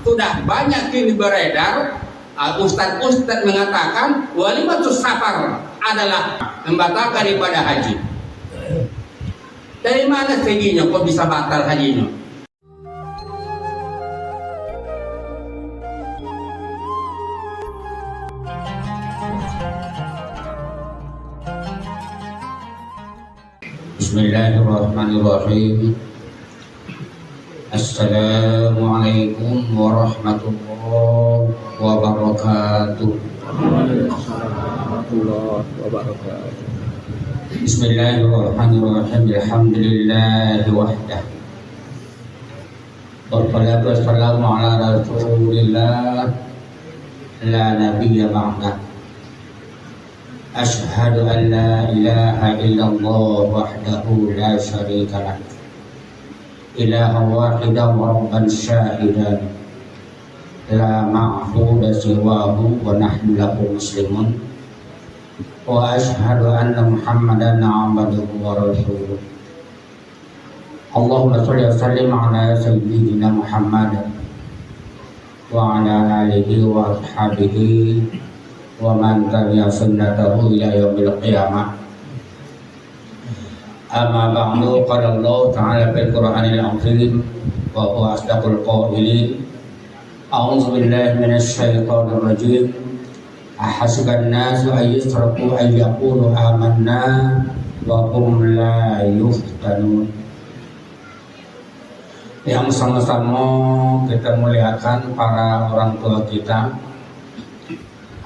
sudah banyak kini beredar, ustadz-ustadz mengatakan walimatus safar adalah membatalkan ibadah haji. Dari mana seginya kok bisa batal hajinya? Bismillahirrahmanirrahim. Assalamualaikum warahmatullahi wabarakatuh. Bismillahirrahmanirrahim. Alhamdulillahi wahdah. Wassalatu wassalamu ala rasulillah la nabiyya ba'dah. Ashhadu an la ilaha illallah wahdahu la syarika lah. Ilaha wahidan wa rabban syahidan la ma'budu siwahu wa nahnu lahu muslimun. Wa ashhadu anna Muhammadan abduhu wa rasuluh. Allahumma shalli wa sallim ala sayyidina Muhammad wa ala alihi wa ashabihi wa man tabi'a sunnatahu ila yaumil qiyamah. Amma ba'du, qala Allah ta'ala fil Qur'anil 'azim wa huwa asdaqul qailin. A'udzu billahi minasy syaithanir rajim. Ahasiban nasu ay yusraku ay yaqulu amanna wa hum la yuftanun. Yang sama-sama kita muliakan para orang tua kita.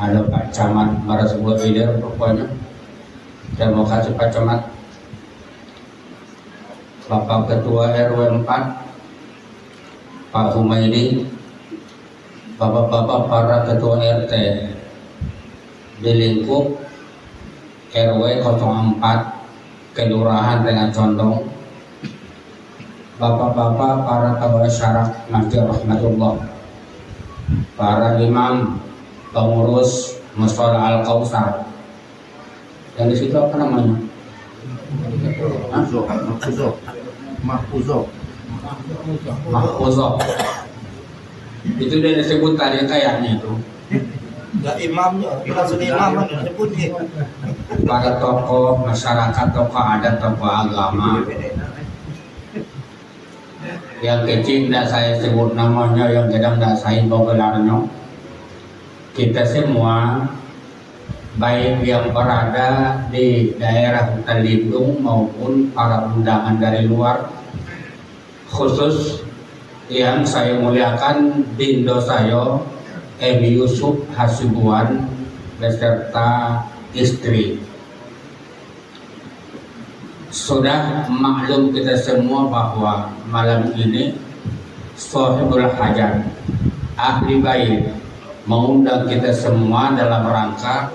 Ada Pak Camat, para sebuah leader pokoknya. Saya mau kasih Pak Camat, Bapak Ketua RW 4, Pak Humaydi, Bapak-bapak para Ketua RT di lingkup RW 04 Kelurahan Tengah Condong, Bapak-bapak para Kepala Syarak Masjid Rahmatullah, para imam pengurus Mushola Al-Kausar. Yang di situ apa namanya? Mahfuzoh. Itu dia disebut tadi kayaknya itu. Enggak imamnya, langsung imam disebutnya. Para tokoh masyarakat, tokoh adat, tokoh agama. Yang kecil tidak saya sebut namanya, yang kadang tidak saya bawa gelarnya. Kita semua, baik yang berada di daerah hutan lindung maupun para undangan dari luar, khusus yang saya muliakan Dindo saya Ebi Yusuf Hasibuan beserta istri. Sudah maklum kita semua bahwa malam ini Sohibul Hajat, ahli bait, mengundang kita semua dalam rangka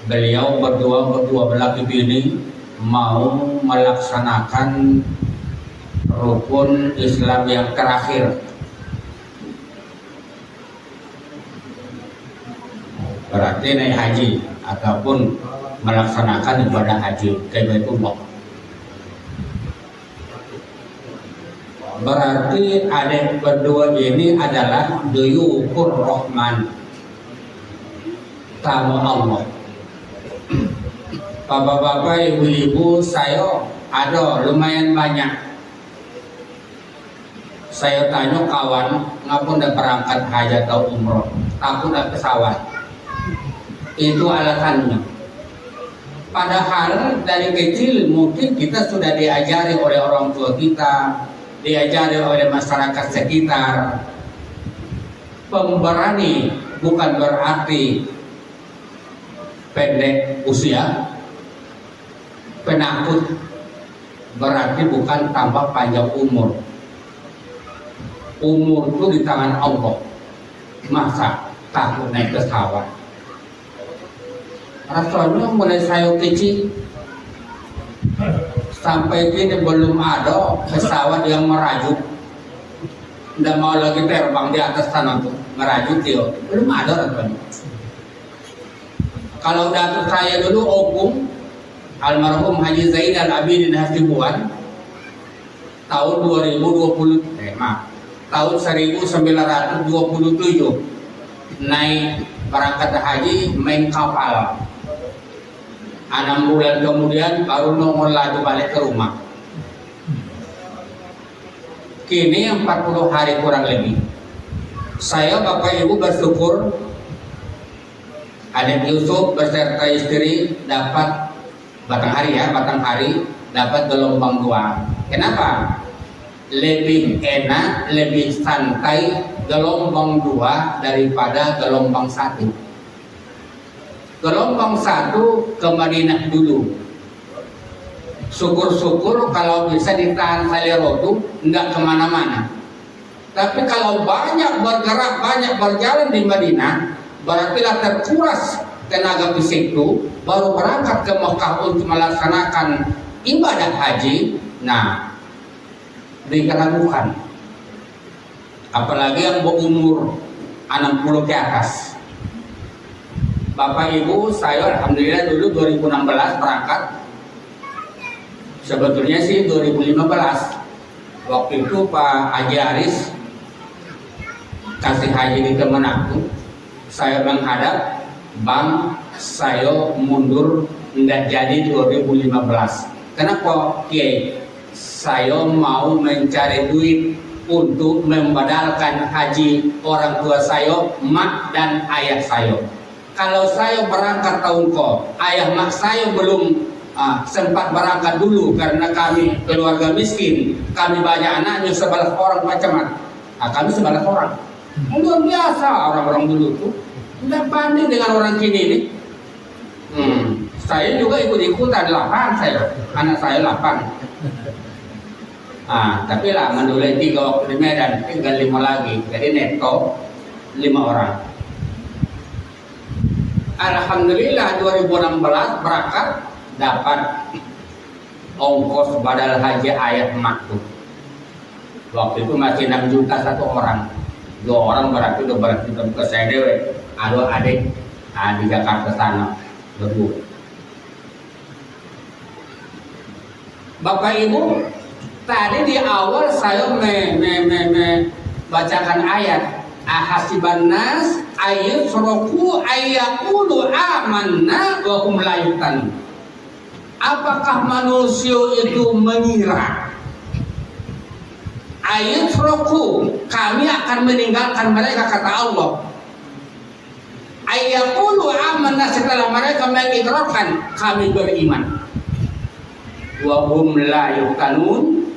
beliau berdua belah ini mau melaksanakan rukun Islam yang terakhir, berarti naik haji ataupun melaksanakan ibadah haji ke Baitullah. Berarti adik berdua ini adalah duyukur Rahman, tamu Allah. Bapak-bapak, ibu-ibu, saya ada lumayan banyak. Saya tanya kawan, ngapun udah berangkat haji atau umroh, takut ada pesawat. Itu alasannya. Padahal dari kecil mungkin kita sudah diajari oleh orang tua kita, diajari oleh masyarakat sekitar. Pemberani bukan berarti pendek usia, penakut berarti bukan tambah panjang umur. Umur itu di tangan Allah. Masa takut naik pesawat? Rasanya mulai saya kecil sampai kini belum ada pesawat yang merajuk. Tidak mau lagi terbang di atas tanah tuh merajuk dia, belum ada rasanya. Kalau datuk saya dulu opung almarhum Haji Zainal Abidin Hasibuan tahun 2020, tahun 1927 naik berangkat haji main kapal. 6 bulan kemudian baru nongol lagi balik ke rumah. Kini 40 hari kurang lebih. Saya Bapak Ibu bersyukur Adik Yusuf beserta istri dapat batang hari dapat gelombang 2. Kenapa? Lebih enak, lebih santai gelombang 2 daripada gelombang 1. Gelombang 1 ke Madinah dulu. Syukur-syukur kalau bisa ditahan tali rotu, enggak kemana-mana. Tapi kalau banyak bergerak, banyak berjalan di Madinah, berarti terkuras tenaga fisik itu, baru berangkat ke Mekah untuk melaksanakan ibadah haji. Nah, dikeragukan. Apalagi yang berumur 60 ke atas. Bapak Ibu, saya alhamdulillah dulu 2016 berangkat. Sebetulnya sih 2015. Waktu itu Pak Haji Aris kasih haji di Kemenak. Saya menghadap, Bang, saya mundur, nggak jadi 2015. Kenapa, Kiai? Saya mau mencari duit untuk membadalkan haji orang tua saya, mak dan ayah saya. Kalau saya berangkat tahun ayah mak saya belum sempat berangkat dulu karena kami keluarga miskin, kami banyak anaknya 11 orang macam-macam. Kami 11 orang. Luar biasa orang-orang dulu tuh. Tidak banding dengan orang kini nih. Saya juga ikut-ikutan 8 saya, anak saya 8. Tapi lah menulai 3 waktu di Medan, tinggal 5 lagi. Jadi neto 5 orang. Alhamdulillah 2016 berangkat dapat ongkos badal haji ayah emak tuh. Waktu itu masih 6 juta satu orang. 2 orang berarti udah berarti ke saya dewe. Adik di Jakarta sana berdua. Bapak Ibu, tadi di awal saya bacakan ayat ahasiban nas ayyusraku ayyaqulu amanna wa hum la yuftanun. Apakah manusia itu mengira ayyusraku, kami akan meninggalkan mereka, kata Allah. Ayyaqulu amanna, setelah mereka mengikrarkan kami beriman. Wa hum la yuftanun,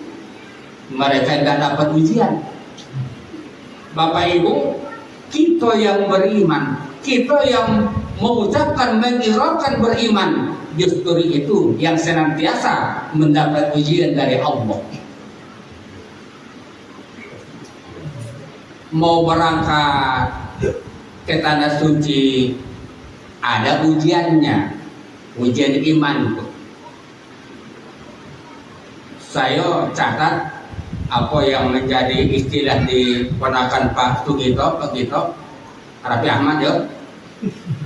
mereka tidak dapat ujian. Bapak Ibu, kita yang beriman, kita yang mengucapkan mengikrarkan beriman, justru itu yang senantiasa mendapat ujian dari Allah. Mau berangkat ke tanah suci ada ujiannya, ujian iman. Saya catat apa yang menjadi istilah di ponakan Pak Sugito, Pak Gito, Rafi Ahmad ya,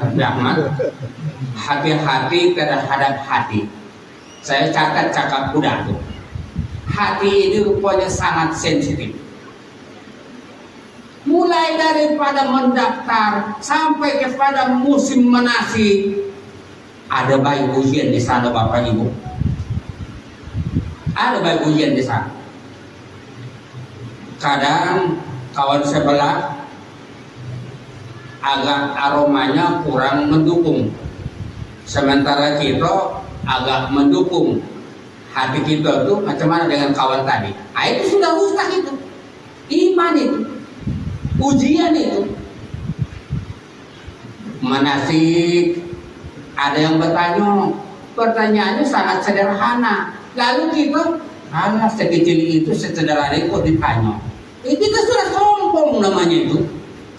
Rafi Ahmad, hati-hati terhadap hati. Saya catat cakap kuda tuh. Hati ini rupanya sangat sensitif. Mulai daripada mendaftar sampai kepada musim menasi, ada baik ujian di sana Bapak Ibu. Ada baik ujian di sana. Kadang kawan sebelah agak aromanya kurang mendukung, sementara kita agak mendukung. Hati kita tuh macam mana dengan kawan tadi? Itu sudah rusak itu, iman itu, ujian itu. Manasik, ada yang bertanya, pertanyaannya sangat sederhana. Lalu kita, sekecil itu, sesederhana itu kok ditanya. Kita sudah sombong namanya itu,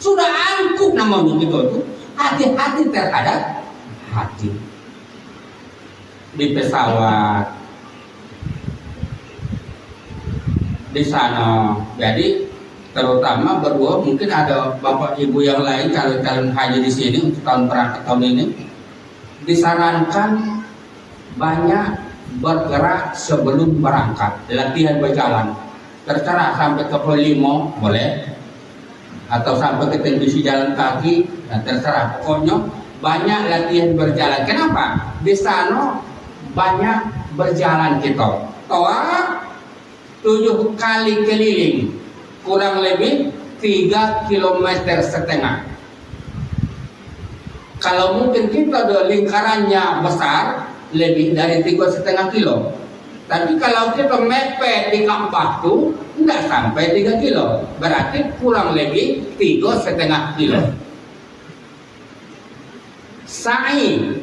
sudah angkuh namanya kita itu. Hati-hati terhadap hati. Di pesawat, di sana, jadi terutama berdua, mungkin ada bapak ibu yang lain calon haji di sini untuk tahun berangkat tahun ini, disarankan banyak bergerak sebelum berangkat, latihan berjalan. terserah sampai ke Pelimo boleh, atau sampai ke televisi jalan kaki, terserah. Pokoknya banyak latihan berjalan. Kenapa? Di sana banyak berjalan kita. Toa 7 kali keliling, kurang lebih 3,5 km. Kalau mungkin kita ada lingkarannya besar, lebih dari 3,5 kilo. Tapi kalau kita mepet di Kampah tuh tidak sampai 3 kilo, berarti kurang lebih 3,5 kilo. Sa'i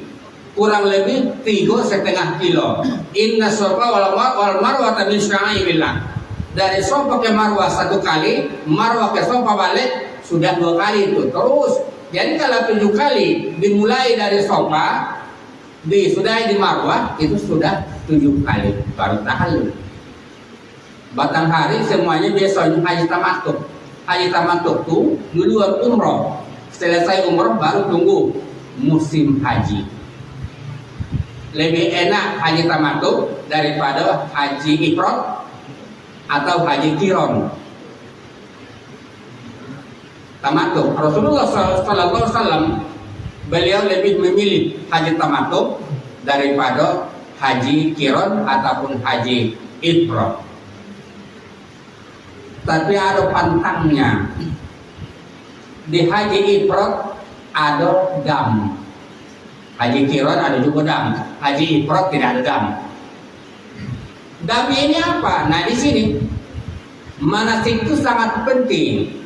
kurang lebih 3,5 kilo. Inna sofa wal marwah min sya'airillah. Dari sofa ke marwah 1 kali, marwah ke sofa balik sudah 2 kali itu. Terus, jadi kalau 7 kali dimulai dari sofa, sudah di marwah itu sudah 7 kali baru tahallul. Batang hari semuanya biasanya haji tamattu. Haji tamattu tuh duluan umroh. Selesai umroh baru tunggu musim haji. Lebih enak haji tamattu daripada haji ifrad atau haji qiron. Tamattu, Rasulullah SAW beliau lebih memilih haji tamattu daripada haji qiron ataupun haji ifrad. Tapi ada pantangnya. Di haji ifrad ada dam. Haji qiron ada juga dam. Haji ifrad tidak ada dam. Dam ini apa? Nah di sini manasik itu sangat penting.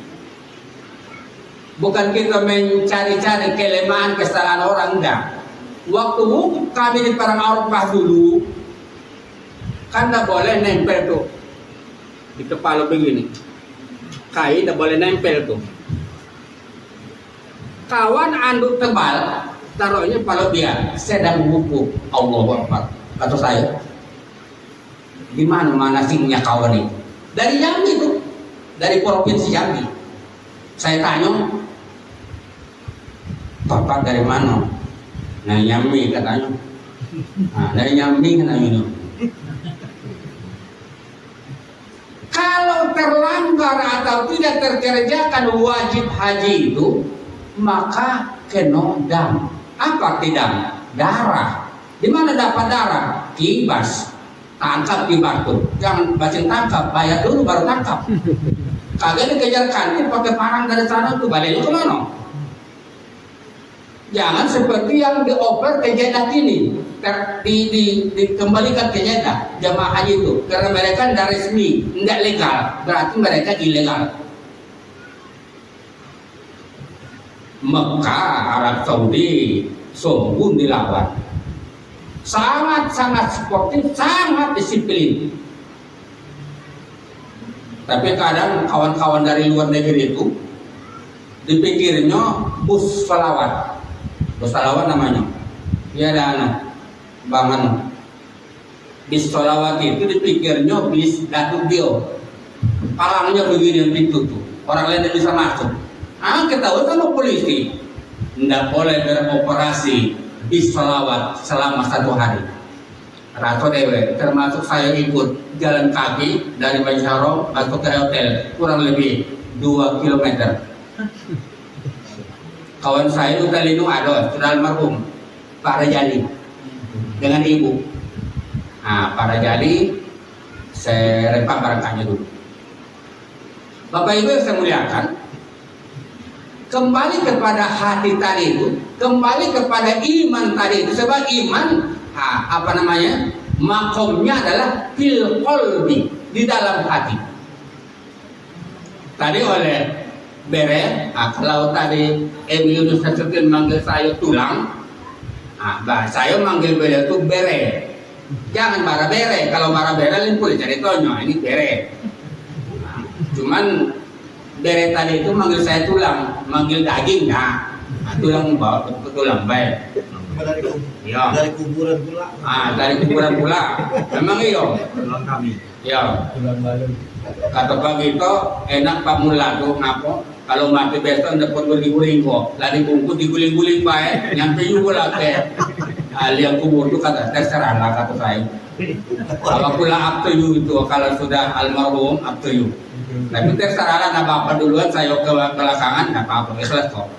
Bukan kita mencari-cari kelemahan kesalahan orang, enggak. Waktu wukuf kami di Padang Arafah dulu, kan tidak boleh nempel tuh di kepala begini, kain tidak boleh nempel tuh. Kawan anduk tebal, taruhnya kalau dia sedang wukuf, Allahu Akbar. Kata saya, di mana manasiknya kawan itu? Dari Jambi tuh, dari provinsi Jambi. Saya tanya, Bapak dari mana? Nah, Jambi katanya. Nah, dari Jambi katanya. Kalau terlanggar atau tidak terkerjakan wajib haji itu, maka kena dam. Apa tidak? Darah. Di mana dapat darah? Kibas. Tangkap di batu. Jangan bacin tangkap, bayar dulu baru tangkap. Kagak dikejar kantin pakai parang dari sana tuh, baliknya kemana? Jangan seperti yang dioper ke Jeddah ini, dikembalikan ke Jeddah jamaah haji itu, karena mereka tidak resmi, tidak legal, berarti mereka ilegal. Mekah, Arab Saudi, sombong dilawan, sangat-sangat sportif, sangat disiplin. Tapi kadang kawan-kawan dari luar negeri itu dipikirnya bus salawat. Bus salawat namanya. Dia ada anak bangan. Bis salawat itu dipikirnya bis datuk dia. Palangnya begini yang pintu tuh. Orang lain tidak bisa masuk. Ketahuan sama polisi. Tidak boleh beroperasi bis salawat selama 1 hari. Rato dewe, termasuk saya ikut jalan kaki dari Banjarong masuk ke hotel kurang lebih 2 km. Kawan saya udah lindung ada, sudah almarhum Pak Rajali dengan ibu. Pak Rajali saya rempak barangkanya dulu. Bapak Ibu yang saya muliakan, kembali kepada hati tadi itu, kembali kepada iman tadi itu. Sebab iman makomnya adalah fil qalbi, di dalam hati. Tadi oleh Bere, kalau tadi Emilius Sesutin manggil saya tulang, saya manggil beliau itu Bere. Jangan marah Bere, kalau marah Bere limpul jadi tonyo, ini Bere. Cuman Bere tadi itu manggil saya tulang, manggil daging, tulang bawa ke tulang baik. Dari kuburan pula. Dari kuburan pula. Memang iyo. Tulang kami. Ya. Tulang balon. Kata pagi itu enak Pak Mula tuh ngapo. Kalau mati besok dapat berguling kok. Lari bungkus diguling-guling baik. Nyampe juga lah ke. Liang kubur tuh kata terserah lah kata saya. Apa pula up to you itu kalau sudah almarhum up to you. Tapi terserah lah bapak duluan saya ke belakangan nggak apa-apa ikhlas kok.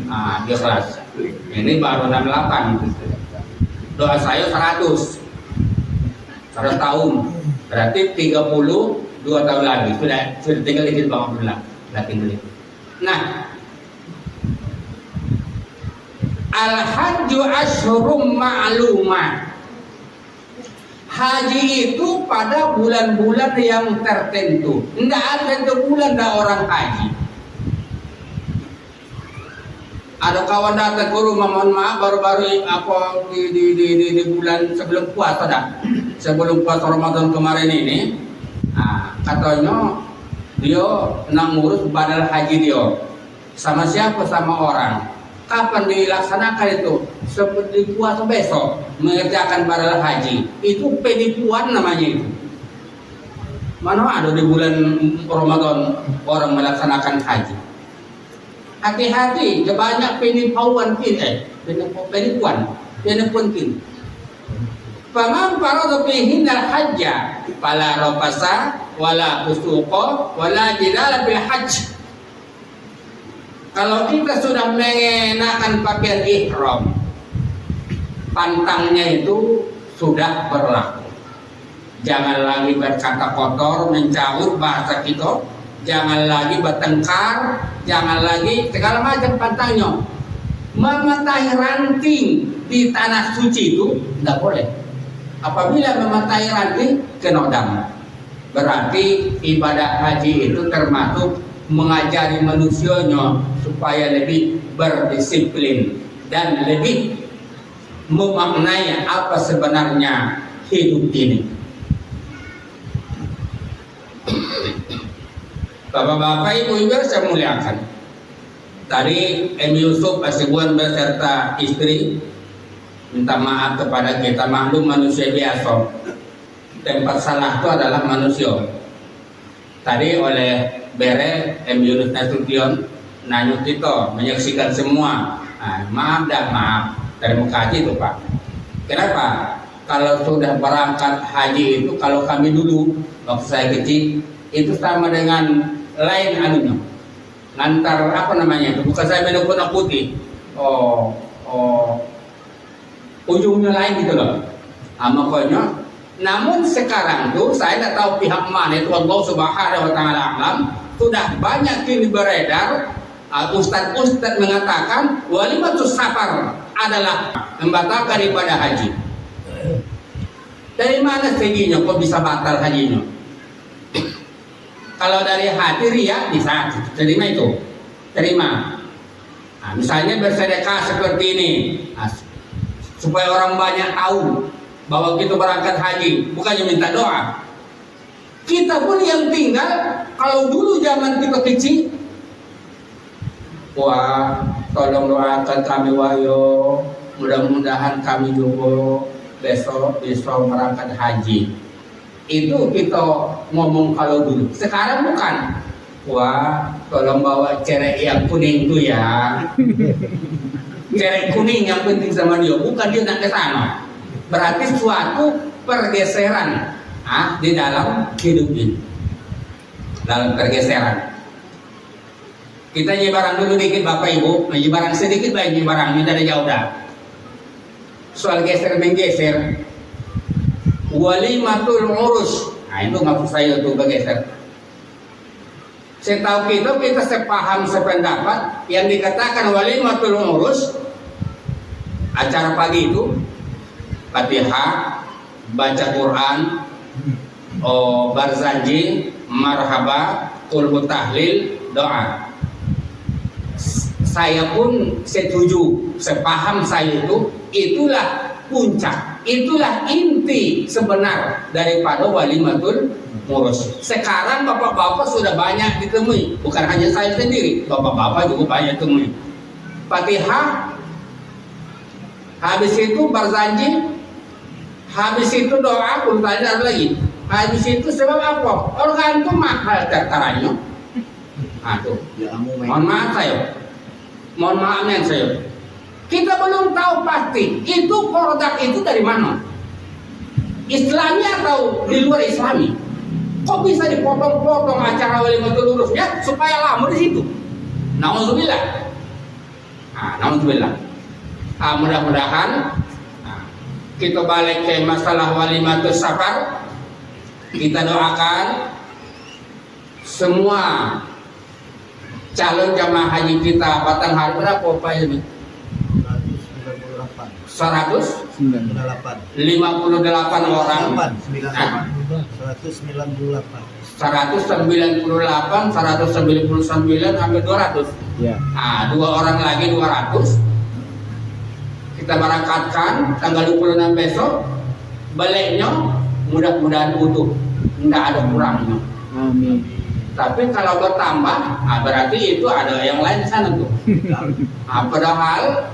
Nah, ikhlas. Ini baru 68 gitu. Doa saya 100 tahun. Berarti 32 tahun lagi sudah tinggal dikit Bang Abdullah. Sudah tinggal dikit. Nah, al-hajju asyhurum ma'lumat. Haji itu pada bulan-bulan yang tertentu. Enggak ada satu bulan dah orang haji. Ada kawan datang ke rumah, mohon maaf baru-baru apa di bulan sebelum puasa dah. Sebelum puasa Ramadan kemarin ini, katanya dia nak ngurus badal haji dia. Sama siapa? Sama orang. Kapan dilaksanakan itu? Seperti puasa besok mengerjakan badal haji. Itu penipuan namanya itu. Mana ada di bulan Ramadan orang melaksanakan haji? Hati-hati, banyak penipuan kita, penipuan kita. Faman farada fihi al-hajja fala rafasa wala fusuqa wala jidala bil hajj. Kalau kita sudah mengenakan pakaian ihram, pantangnya itu sudah berlaku. Jangan lagi berkata kotor, mencaur bahasa kita, jangan lagi bertengkar, jangan lagi segala macam pantangnya. Mematahi ranting di tanah suci itu tidak boleh. Apabila mematahi ranting kena dam. Berarti ibadah haji itu termasuk mengajari manusianya supaya lebih berdisiplin dan lebih memaknai apa sebenarnya hidup ini. Bapak-bapak, ibu-ibu saya muliakan. Tadi M. Yusuf Asibuan beserta istri minta maaf kepada kita, maklum manusia biasa. Tempat salah itu adalah manusia. Tadi oleh Bere M. Yunus Nasution nanya kita menyaksikan semua. Maaf dah, maaf. Terima kasih itu Pak. Kenapa? Kalau sudah berangkat haji itu, kalau kami dulu waktu saya kecil itu sama dengan lain anunya. Ngantar apa namanya itu? Bukan saya minum kuda putih. Ujungnya lain gitu loh. Makanya. Namun sekarang tuh saya tidak tahu pihak mana itu, Allah Subhanahu wa taala alam, sudah banyak kini beredar ustadz-ustadz mengatakan walimatus safar adalah membatalkan ibadah haji. Dari mana seginya kok bisa batal hajinya? Kalau dari hati ria bisa terima itu, terima. Misalnya bersedekah seperti ini, supaya orang banyak tahu bahwa kita berangkat haji, bukannya minta doa. Kita pun yang tinggal, kalau dulu zaman kita kecil, wah tolong doakan kami wahyo, mudah-mudahan kami juga besok bisa berangkat haji. Itu kita ngomong kalau dulu. Sekarang bukan. Wah tolong bawa cerek yang kuning tuh ya. Cerek kuning yang penting sama dia, bukan dia nak ke sana. Berarti suatu pergeseran di dalam hidup ini. Dalam pergeseran. Kita nyebarang dulu dikit Bapak Ibu, nyebarang sedikit baik nyebarang, ini dari jauh dah. Soal geser menggeser. Walimatul urus. Itu maksud saya tuh bergeser. Setahu kita sepaham sependapat yang dikatakan walimatul urus, acara pagi itu Fatihah, baca Quran, barzanji, marhaba, qul tahlil, doa. Saya pun setuju, sepaham saya itu, itulah puncak, itulah inti sebenar daripada walimatul urus. Sekarang bapak-bapak sudah banyak ditemui, bukan hanya saya sendiri, bapak-bapak juga banyak temui. Fatihah, habis itu barzanji, habis itu doa pun ada lagi. Habis itu sebab apa? Organ itu mahal tertaranya. Tuh. Mohon maaf saya. Mohon maaf saya. Kita belum tahu pasti itu produk itu dari mana. Islami atau di luar Islami? Kok bisa dipotong-potong acara walimatul urusnya supaya lama di situ? Nauzubillah. Nauzubillah. Mudah-mudahan kita balik ke masalah walimatul safar. Kita doakan semua calon jamaah haji kita batang hari berapa Pak ini? 198 orang. 198 199 sampai 200. Ya. Dua orang lagi 200. Kita berangkatkan tanggal 26 besok. Baliknya mudah-mudahan utuh, tidak ada kurangnya. Amin. Tapi kalau bertambah, berarti itu ada yang lain di sana tuh. Padahal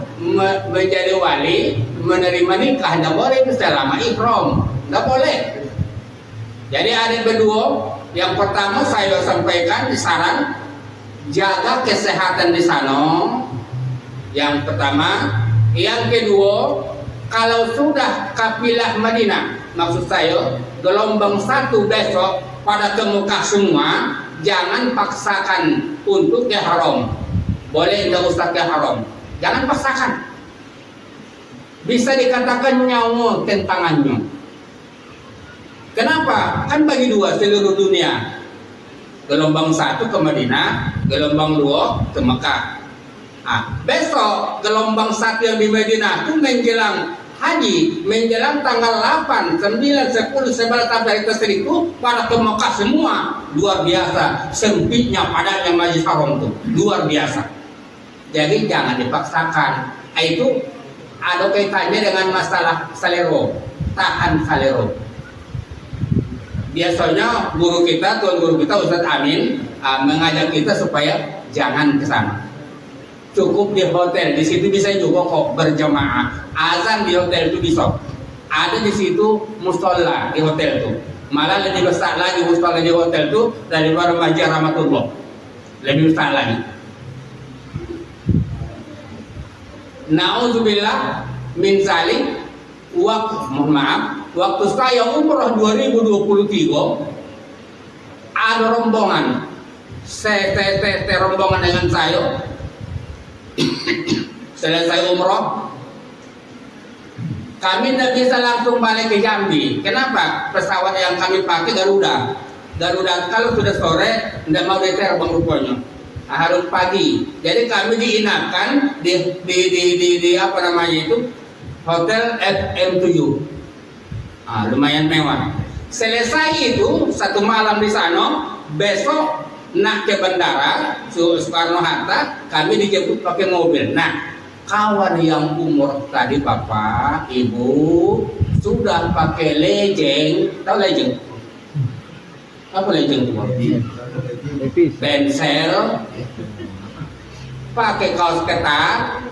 menjadi wali, menerima nikah tidak boleh itu selama ihram, tidak boleh. Jadi ada berdua. Yang pertama saya sampaikan di saran jaga kesehatan di sana. Yang pertama, yang kedua, kalau sudah kafilah Madinah, maksud saya gelombang 1 besok pada ke Mekah semua, jangan paksakan untuk ke haram. Boleh tidak usah ke haram, jangan paksakan. Bisa dikatakan nyawa tentangannya. Kenapa? Kan bagi dua seluruh dunia. Gelombang 1 ke Madinah, gelombang 2 ke Mekah. Besok gelombang 1 yang di Madinah itu menjelang haji, menjelang tanggal 8, 9, 10, 11 sampai ke 1000 pada ke Mekah semua. Luar biasa sempitnya padatnya majlis haram itu, luar biasa. Jadi jangan dipaksakan. Itu ada kaitannya dengan masalah salero, tahan salero. Biasanya guru kita, tuan guru kita Ustadz Amin mengajak kita supaya jangan ke sana. Cukup di hotel, di situ bisa juga kok berjamaah. Azan di hotel itu bisa. Ada di situ mustola di hotel itu. Malah lebih besar lagi mustola di hotel itu daripada Masjid Rahmatullah. Lebih besar lagi. Nauzubillah min zalik. Mohon maaf, waktu saya umroh 2023 ada rombongan rombongan dengan saya. Selesai umroh, kami tidak bisa langsung balik ke Jambi. Kenapa? Pesawat yang kami pakai Garuda kalau sudah sore tidak mau diterbang rupanya, harus pagi. Jadi kami diinapkan di apa namanya itu, Hotel FM7. Lumayan mewah. Selesai itu 1 malam di sana, besok nak ke bandara Soekarno-Hatta, kami dijemput pakai mobil. Nah, kawan yang umur tadi Bapak, Ibu sudah pakai lejeng. Tahu lejeng? Apa lejeng itu? Bensel, pakai kaos ketat,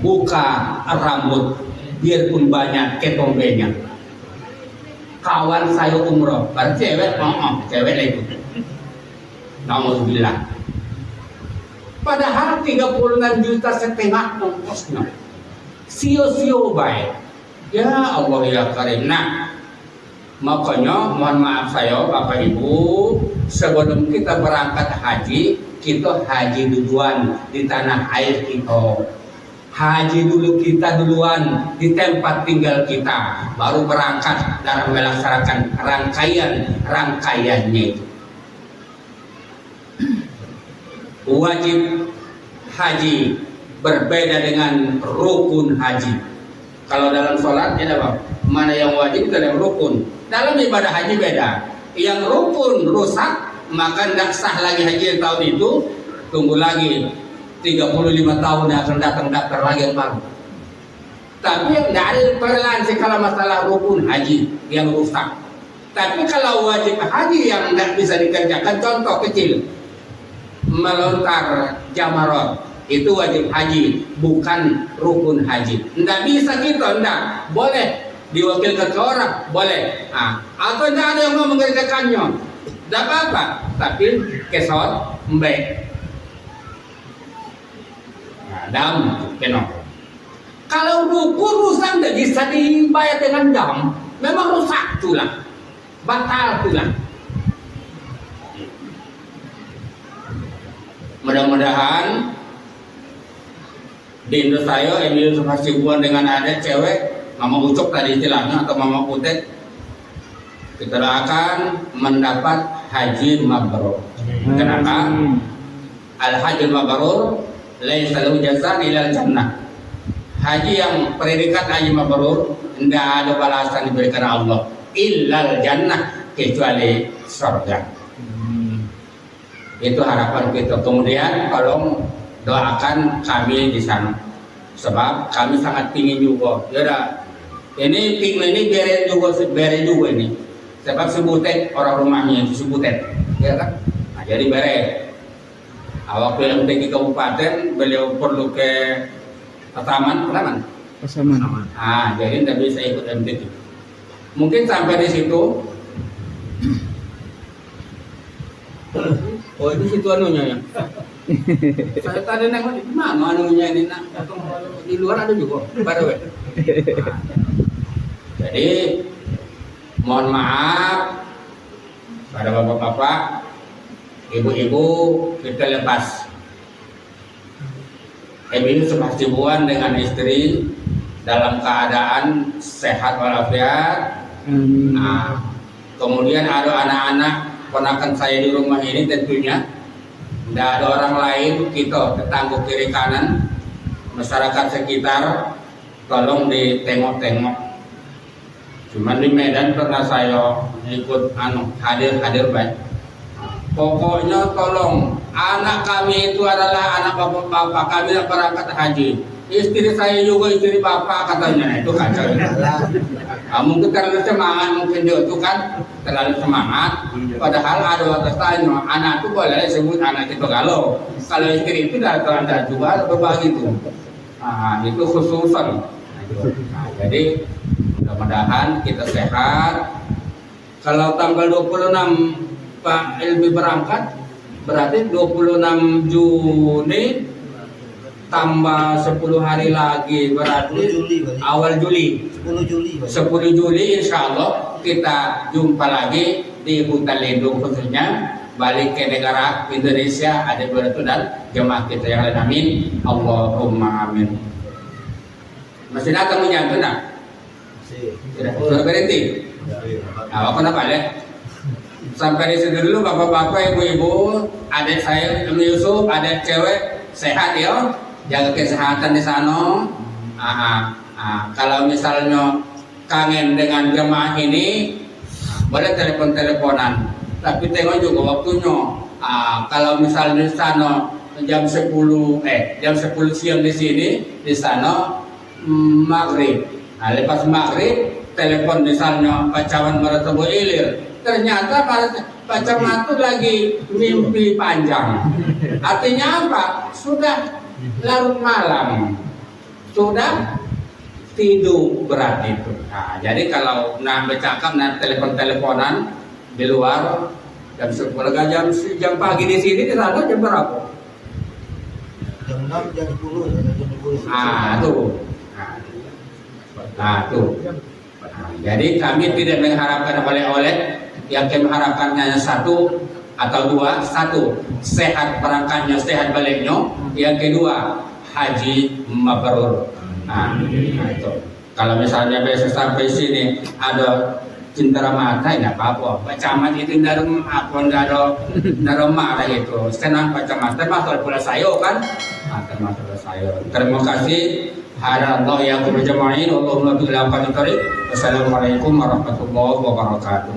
buka rambut, biarpun banyak ketombenya. Kawan saya umroh, baru cewek, cewek lagi. Nauzubillah. Padahal 36,5 juta ongkosnya. Sio-sio baik. Ya Allah ya Karim. Nah, makanya mohon maaf saya Bapak Ibu, sebelum kita berangkat haji, kita haji duluan di tanah air kita. Haji dulu kita duluan di tempat tinggal kita, baru berangkat dalam melaksanakan rangkaiannya itu. Wajib haji berbeda dengan rukun haji. Kalau dalam sholat ya apa? Mana yang wajib dan yang rukun. Dalam ibadah haji beda. Yang rukun rusak, maka tidak sah lagi haji tahun itu. Tunggu lagi 35 tahun yang akan datang daftar lagi yang baru. Tapi yang tidak ada toleransi kalau masalah rukun haji yang rusak. Tapi kalau wajib haji yang tidak bisa dikerjakan, contoh kecil, melontar jamarot, itu wajib haji, bukan rukun haji. Tidak bisa kita, tidak boleh diwakilkan ke orang, boleh. Atau tidak ada yang mau mengerjakannya, tidak apa-apa. Tapi kesot, baik. Dam, kenapa? Kalau rukun rusak tidak bisa dibayar dengan dam. memang rusak tulang, batal tulang. Mudah-mudahan di Indonesia ini hubungan dengan ada cewek mama ucok tadi istilahnya atau mama putet, kita akan mendapat haji mabrur. Kenapa? Al haji mabrur laisa lahu jazaan illa jannah. Haji yang predikat haji mabrur tidak ada balasan diberikan Allah illal jannah, kecuali surga. Itu harapan kita. Kemudian tolong doakan kami di sana, sebab kami sangat ingin juga. Ya, ini pingin ini bere juga ini. Sebab sebutet orang rumahnya itu sebutet, ya kan? Nah, jadi bere. Waktu yang pergi kabupaten, beliau perlu ke Pasaman. Jadi tidak bisa ikut MTQ. Mungkin sampai di situ. Oh, itu situ anunya ya. Saya tadi nengok di mana anunya ini nak? Di luar ada juga. Baru. Jadi mohon maaf pada bapak-bapak, ibu-ibu, kita lepas. Ibu sepasibuan dengan istri dalam keadaan sehat walafiat. Nah, kemudian ada anak-anak ponakan saya di rumah ini, tentunya tidak ada orang lain, kita tetangga kiri kanan, masyarakat sekitar, tolong ditengok-tengok. Cuman di Medan pernah saya ikut hadir baik. Pokoknya tolong, anak kami itu adalah anak bapak-bapak kami yang berangkat haji. Istri saya juga istri bapak katanya, itu kacau. Mungkin terlalu semangat, mungkin dia itu kan terlalu semangat. Padahal ada batas tanya, anak itu boleh disebut anak itu kalau istri itu dah terlantar juga berbagi itu. Itu khususan. Jadi mudah-mudahan kita sehat. Kalau tanggal 26 Pak Elbi berangkat, berarti 26 Juni tambah 10 hari lagi, berarti awal Juli. 10 Juli insya Allah kita jumpa lagi di hutan lindung, khususnya balik ke negara Indonesia, ada beratu dan jemaah kita yang lain. Amin. Allahumma amin. Masih datang menyantun nak? Sudah berhenti? Kenapa ya? Sampai di sini dulu bapak-bapak, ibu-ibu, adik saya Yusuf, adik cewek sehat ya, jaga kesehatan di sana. Kalau misalnya kangen dengan jemaah ini, boleh telepon-teleponan. Tapi tengok juga waktunya. Kalau misalnya di sana jam 10 siang di sini, di sana maghrib. Lepas maghrib telepon misalnya pacawan meretobo ilir. Ternyata Pak Camat itu lagi mimpi panjang. Artinya apa? Sudah larut malam, sudah tidur berat itu. Jadi kalau bercakap, telepon-teleponan di luar jam 10, jam pagi di sini, di sana jam berapa? Jam 6, jam 10, jam 10. Tuh. Jadi kami tidak mengharapkan oleh yang kami harapkannya hanya satu atau dua. Satu, sehat berangkatnya, sehat baliknya. Yang kedua, haji mabrur. Itu. Kalau misalnya besok sampai sini ada cindera mata, tidak apa-apa. Pak Camat itu tidak ada marah itu. Senang Pak Camat, termasuk pula saya kan. Termasuk saya. Terima kasih. Hadallahu ya berjamain. Allahumma billahi wa Assalamualaikum warahmatullahi wabarakatuh.